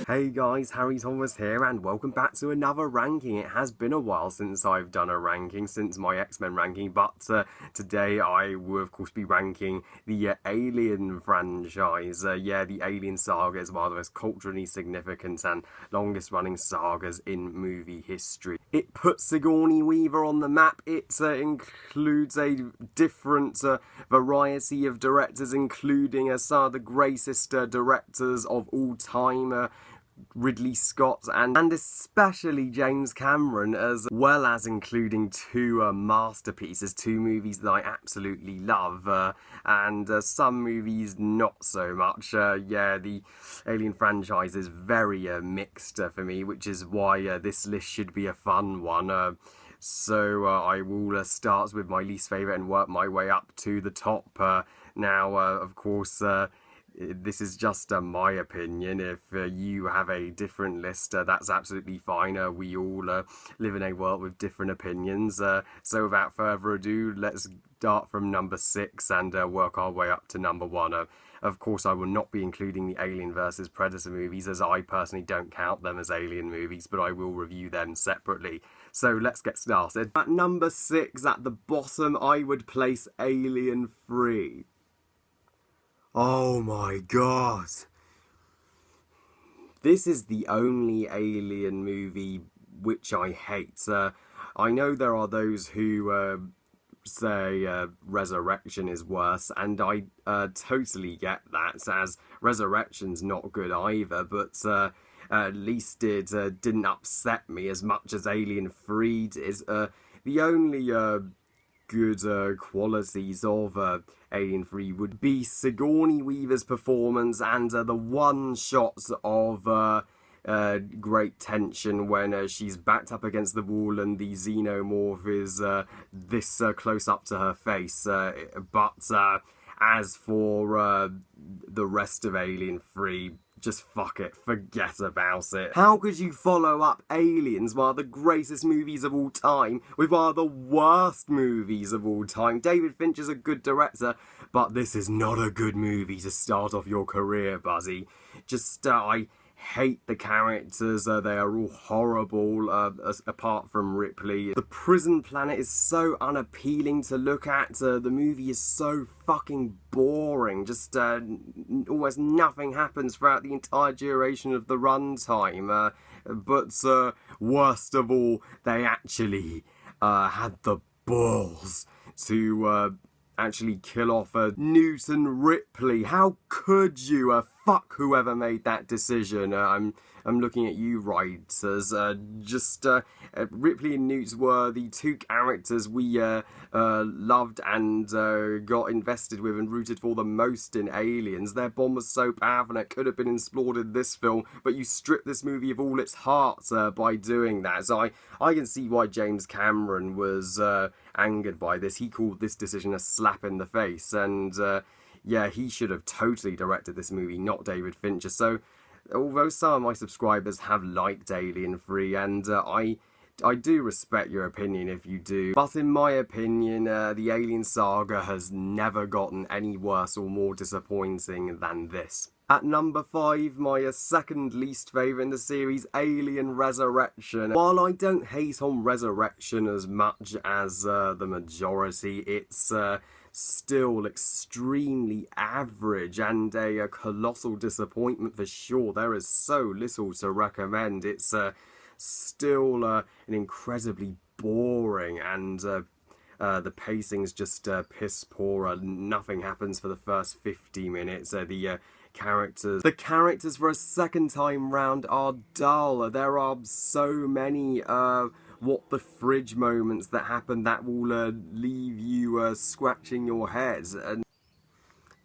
Hey guys, Harry Thomas here, and welcome back to another ranking. It has been a while since I've done a ranking, since my X-Men ranking, but today I will of course be ranking the Alien franchise. The Alien saga is one of the most culturally significant and longest running sagas in movie history. It puts Sigourney Weaver on the map. It includes a different variety of directors, including some of the greatest directors of all time, Ridley Scott and especially James Cameron, as well as including two masterpieces, two movies that I absolutely love, and some movies not so much. The Alien franchise is very mixed for me, which is why this list should be a fun one. So I will start with my least favourite and work my way up to the top. Of course, this is just my opinion. If you have a different list, that's absolutely fine. We all live in a world with different opinions. So without further ado, let's start from number 6 and work our way up to number 1. Of course, I will not be including the Alien vs Predator movies, as I personally don't count them as Alien movies, but I will review them separately. So let's get started. At number 6, at the bottom, I would place Alien 3. Oh my god. This is the only Alien movie which I hate. I know there are those who say Resurrection is worse, and I totally get that, as Resurrection's not good either, but at least it didn't upset me as much as Alien 3 is. The only good qualities of Alien 3 would be Sigourney Weaver's performance and the one shots of great tension when she's backed up against the wall and the xenomorph is this close up to her face. As for the rest of Alien 3, just fuck it, forget about it. How could you follow up Aliens, one of the greatest movies of all time, with one of the worst movies of all time? David Finch is a good director, but this is not a good movie to start off your career, buddy. I hate the characters, they are all horrible, apart from Ripley. The prison planet is so unappealing to look at, the movie is so fucking boring, almost nothing happens throughout the entire duration of the runtime, but worst of all, they actually had the balls to actually kill off Newton Ripley. How could you? Fuck whoever made that decision. I'm looking at you, writers. Ripley and Newt were the two characters we loved and got invested with and rooted for the most in Aliens. Their bond was so powerful and it could have been explored in this film, but you stripped this movie of all its heart by doing that. So I can see why James Cameron was angered by this. He called this decision a slap in the face, and he should have totally directed this movie, not David Fincher. So although some of my subscribers have liked Alien 3, and I do respect your opinion if you do, but in my opinion, the Alien saga has never gotten any worse or more disappointing than this. At number 5, my second least favourite in the series, Alien Resurrection. While I don't hate on Resurrection as much as the majority, it's still extremely average and a colossal disappointment for sure. There is so little to recommend. It's still an incredibly boring, and the pacing's just piss poor. Nothing happens for the first 50 minutes. The characters for a second time round are dull. There are so many what the fridge moments that happen that will leave you scratching your head.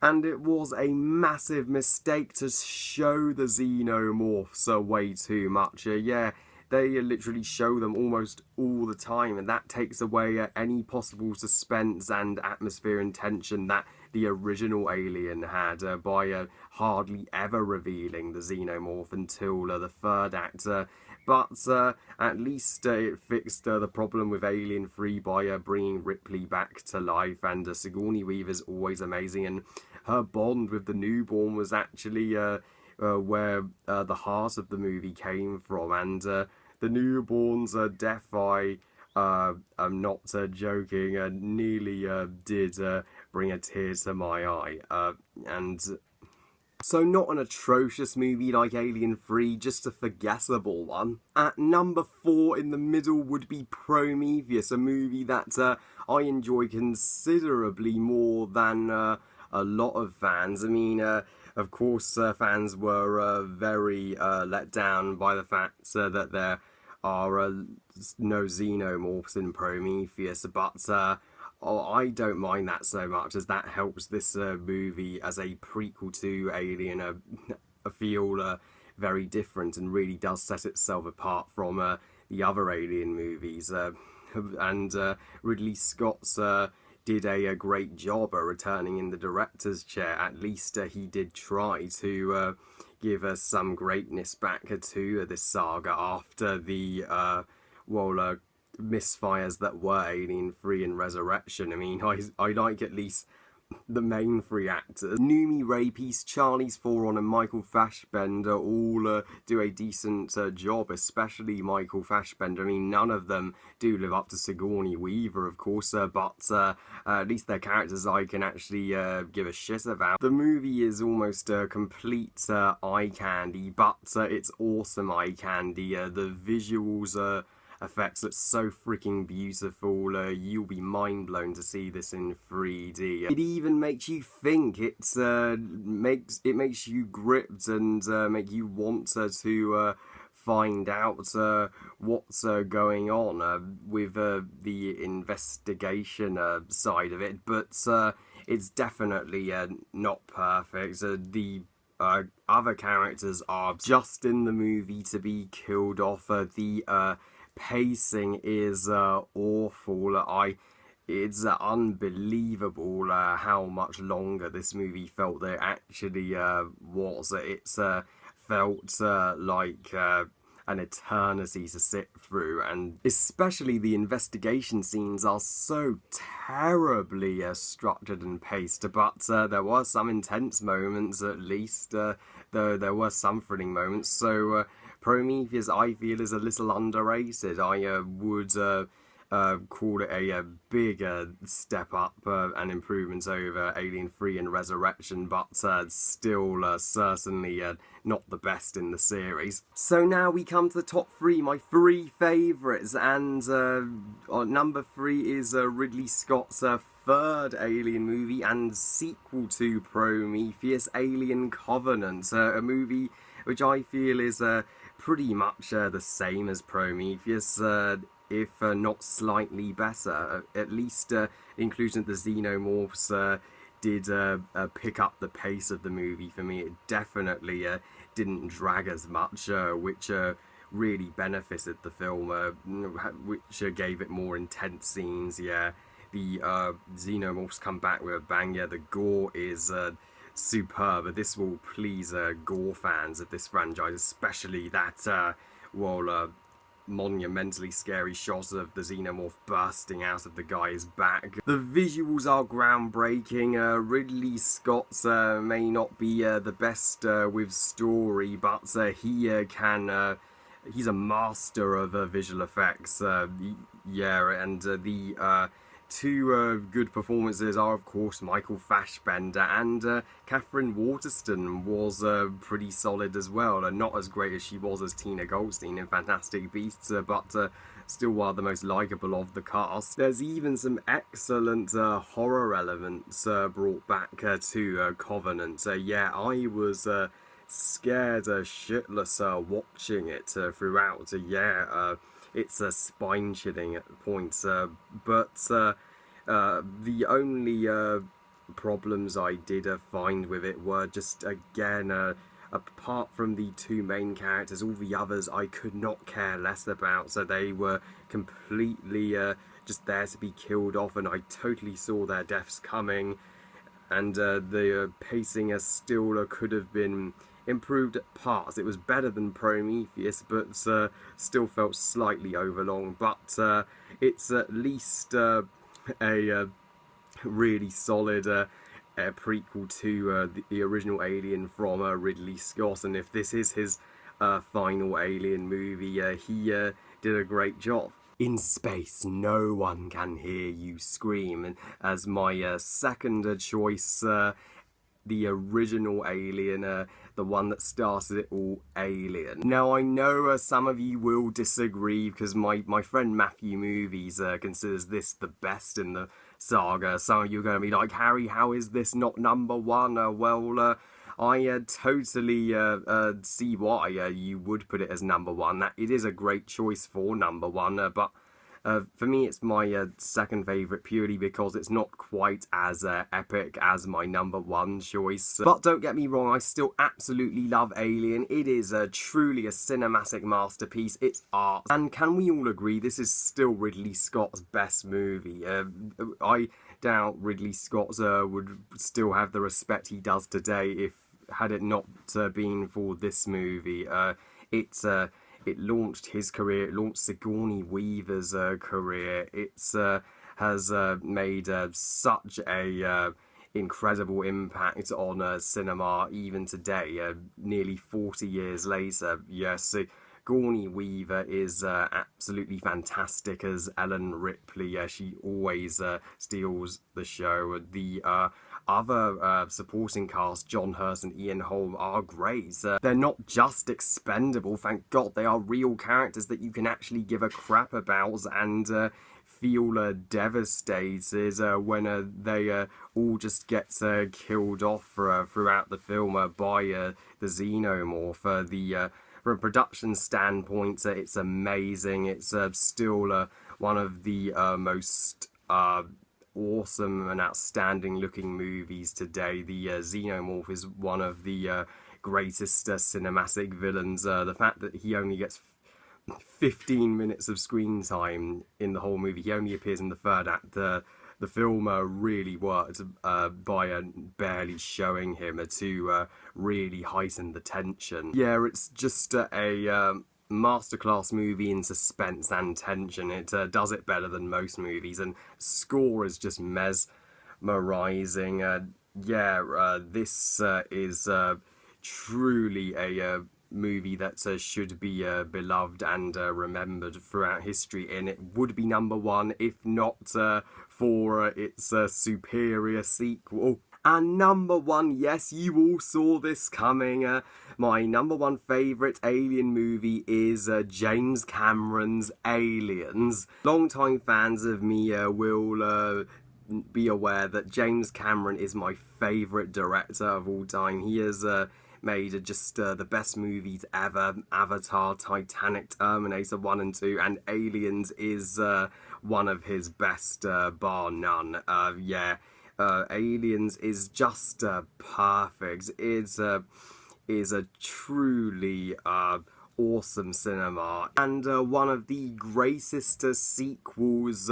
And it was a massive mistake to show the xenomorphs way too much. They literally show them almost all the time, and that takes away any possible suspense and atmosphere and tension that the original Alien had by hardly ever revealing the xenomorph until the third act. But at least it fixed the problem with Alien 3 by bringing Ripley back to life, and Sigourney Weaver's always amazing, and her bond with the newborn was actually where the heart of the movie came from, and the newborn's death, I'm not joking, nearly did bring a tear to my eye, and so not an atrocious movie like Alien 3, just a forgettable one. At number 4 in the middle would be Prometheus, a movie that I enjoy considerably more than a lot of fans. I mean, of course, fans were very let down by the fact that there are no xenomorphs in Prometheus, but I don't mind that so much, as that helps this movie as a prequel to Alien feel very different, and really does set itself apart from the other Alien movies. And Ridley Scott's did a great job returning in the director's chair. At least he did try to give us some greatness back to this saga after the misfires that were Alien 3 and Resurrection. I mean, I like at least the main three actors. Noomi Rapace, Charlize Theron and Michael Fassbender all do a decent job, especially Michael Fassbender. I mean, none of them do live up to Sigourney Weaver, of course, but at least they're characters I can actually give a shit about. The movie is almost complete eye candy, but it's awesome eye candy. The visuals effects look so freaking beautiful. You'll be mind blown to see this in 3D. It even makes you think. It makes you gripped and make you want to find out what's going on with the investigation side of it. But it's definitely not perfect. The other characters are just in the movie to be killed off. The pacing is awful. It's unbelievable how much longer this movie felt that it actually was. It's felt like an eternity to sit through, and especially the investigation scenes are so terribly structured and paced, but there were some intense moments at least, though there were some thrilling moments. So Prometheus, I feel, is a little underrated. I would call it a big step up and improvement over Alien 3 and Resurrection, but still certainly not the best in the series. So now we come to the top 3, my 3 favourites, and number 3 is Ridley Scott's third Alien movie and sequel to Prometheus, Alien Covenant, a movie which I feel is pretty much the same as Prometheus, if not slightly better. At least the inclusion of the xenomorphs did pick up the pace of the movie for me. It definitely didn't drag as much, which really benefited the film, which gave it more intense scenes. Yeah, the xenomorphs come back with a bang. Yeah, the gore is superb. This will please gore fans of this franchise, especially that monumentally scary shot of the xenomorph bursting out of the guy's back. The visuals are groundbreaking. Ridley Scott may not be the best with story, but he can. He's a master of visual effects. Yeah, and the two good performances are, of course, Michael Fassbender, and Catherine Waterston was pretty solid as well. Not as great as she was as Tina Goldstein in Fantastic Beasts, but still one of the most likeable of the cast. There's even some excellent horror elements brought back to Covenant. Yeah, I was scared shitless watching it throughout. Yeah, it's spine-chilling at points, but the only problems I did find with it were just, again, apart from the two main characters, all the others I could not care less about, so they were completely just there to be killed off, and I totally saw their deaths coming, and the pacing still could have been improved at parts. It was better than Prometheus, but still felt slightly overlong. But it's at least a really solid a prequel to the original Alien from Ridley Scott, and if this is his final Alien movie, he did a great job. In space, no one can hear you scream. And as my second choice, the original Alien, the one that started it all, Alien. Now, I know some of you will disagree because my friend Matthew Movies considers this the best in the saga. Some of you are going to be like, Harry, how is this not number one? I totally see why you would put it as number one. That it is a great choice for number one, but for me it's my second favourite purely because it's not quite as epic as my number one choice. But don't get me wrong, I still absolutely love Alien. It is truly a cinematic masterpiece. It's art. And can we all agree this is still Ridley Scott's best movie? I doubt Ridley Scott would still have the respect he does today if had it not been for this movie. It launched his career, it launched Sigourney Weaver's career. It has made such a incredible impact on cinema even today, nearly 40 years later. Yes, Sigourney Weaver is absolutely fantastic as Ellen Ripley. She always steals the show. The other supporting cast, John Hurt and Ian Holm, are great. They're not just expendable, thank God. They are real characters that you can actually give a crap about and feel devastated when they all just get killed off throughout the film by the xenomorph. From a production standpoint, it's amazing. It's still one of the most awesome and outstanding looking movies today. The xenomorph is one of the greatest cinematic villains. The fact that he only gets 15 minutes of screen time in the whole movie, he only appears in the third act. The film really worked by barely showing him to really heighten the tension. Yeah, it's just a masterclass movie in suspense and tension. It does it better than most movies, and score is just mesmerizing. This is truly a movie that should be beloved and remembered throughout history, and it would be number one if not for its superior sequel. And number one, yes, you all saw this coming. My number one favourite Alien movie is James Cameron's Aliens. Long-time fans of me will be aware that James Cameron is my favourite director of all time. He has made just the best movies ever. Avatar, Titanic, Terminator 1 and 2, and Aliens is one of his best, bar none. Aliens is just perfect. It's is a truly awesome cinema and one of the greatest sequels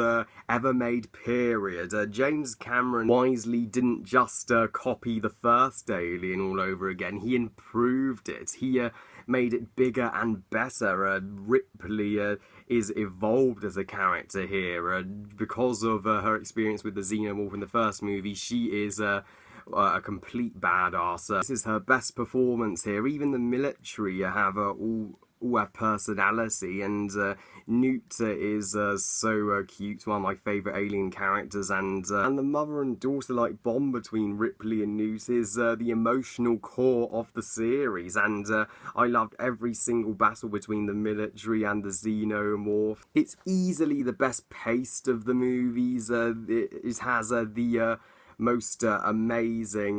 ever made, period. James Cameron wisely didn't just copy the first Alien all over again. He improved it. He made it bigger and better. Ripley is evolved as a character here. Because of her experience with the xenomorph in the first movie, she is a complete badass. This is her best performance here. Even the military have all have personality, and Newt is so cute, one of my favourite Alien characters, and the mother and daughter like bond between Ripley and Newt is the emotional core of the series, and I loved every single battle between the military and the xenomorph. It's easily the best paced of the movies. It has the most amazing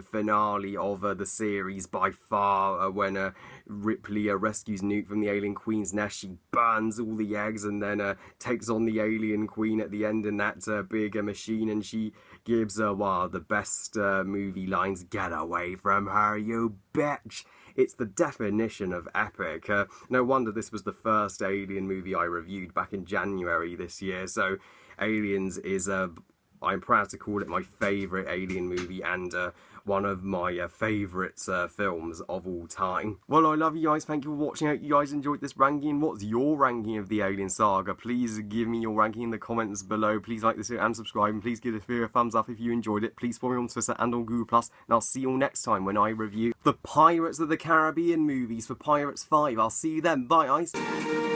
finale of the series by far, when Ripley rescues Newt from the alien queen's nest. She burns all the eggs and then takes on the alien queen at the end in that big machine, and she gives one of the best movie lines, "Get away from her, you bitch." It's the definition of epic. No wonder this was the first Alien movie I reviewed back in January this year, so Aliens is I'm proud to call it my favourite Alien movie and one of my favourite films of all time. Well, I love you guys. Thank you for watching. I hope you guys enjoyed this ranking. What's your ranking of the Alien saga? Please give me your ranking in the comments below. Please like this video and subscribe, and please give this video a thumbs up if you enjoyed it. Please follow me on Twitter and on Google+, and I'll see you all next time when I review the Pirates of the Caribbean movies for Pirates 5. I'll see you then. Bye, guys.